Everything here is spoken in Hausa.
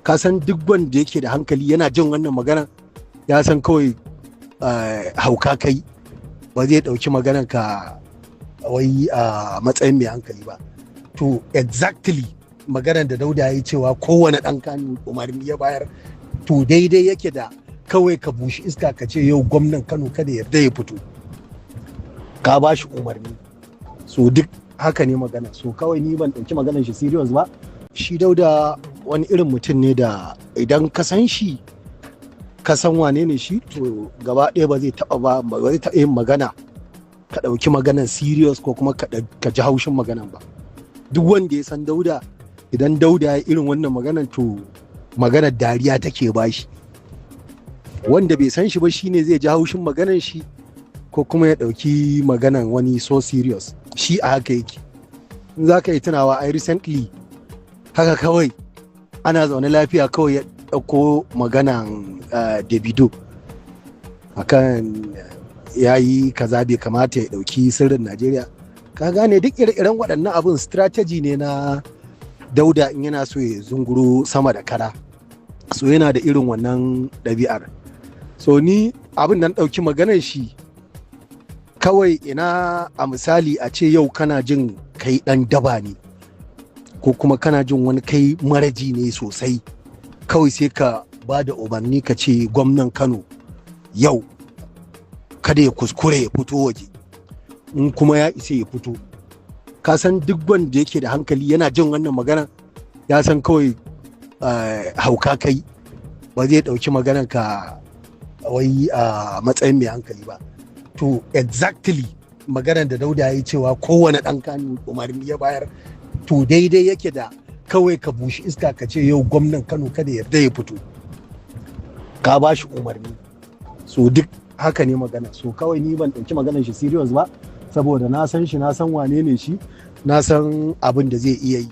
ka san duk wanda yake da hankali yana jin wannan magana ya san kawai hauka kai, ba zai ɗauki maganar ka wai a matsayin mai hankali ba. To exactly maganar da Dauda ya yi cewa kowane ɗan Kano umarni ya bayar, to daidai yake da kawai ka bushi iska ka ce yau gwamnan Kano kada yarda ya fito, ka ba shi umarni. So duk haka ne magana. So kawai ni ban ɗauki maganar shi serious ba. Shi Dauda wani irin mutum ne da idan ka san shi ka san wane ne shi, to gaba ɗaya ba zai taɓa yin magana ka ɗauki maganar serious ko kuma ka ji haushin maganan ba. Duk wanda ya san Dauda, idan Dauda ya irin wannan maganar to maganar dariya take bashi. Wanda bai san shi ba shine zai ji haushin maganar shi ko kuma ya ɗauki maganar wani so serious. Shi a haka yake. In za ka yi tunawa ai recently haka kawai ana zaune lafiya kawai ya ɗauko maganan Davido akan ya yi kaza bai kamata ya ɗauki sirrin Najeriya. Ka gane duk ire-iren waɗannan abin strategy ne na Dauda in yana so ya zunguro sama da kara. So yana da irin wannan ɗabi'ar. So ni abin nan ɗauki maganar shi kawai ina a misali a ce yau kana jin kai ɗan daba ne ko kuma kana jin wani kai maraji ne sosai, kawai sai ka ba da umarni ka ce gwamnan Kano yau kada ya kuskure ya fito waje, in kuma ya isa ya fito. Ka san duk wanda yake da hankali yana jin wannan magana ya san kawai hauka kai, ba zai ɗauki maganar ka wai a matsayin mai hankali ba. To exactly maganar da Dauda ya yi cewa kowane ɗan Kano umarni ya bayar, to daidai yake da kawai ka bushi iska ka ce yau gwamnan Kano kada yarda ya fito, ka ba shi umarni. So duk haka ne magana. So kawai ni ban ɗauki maganar shi serious ba, saboda na san shi, na san wane ne shi, na san abin da zai iya yi.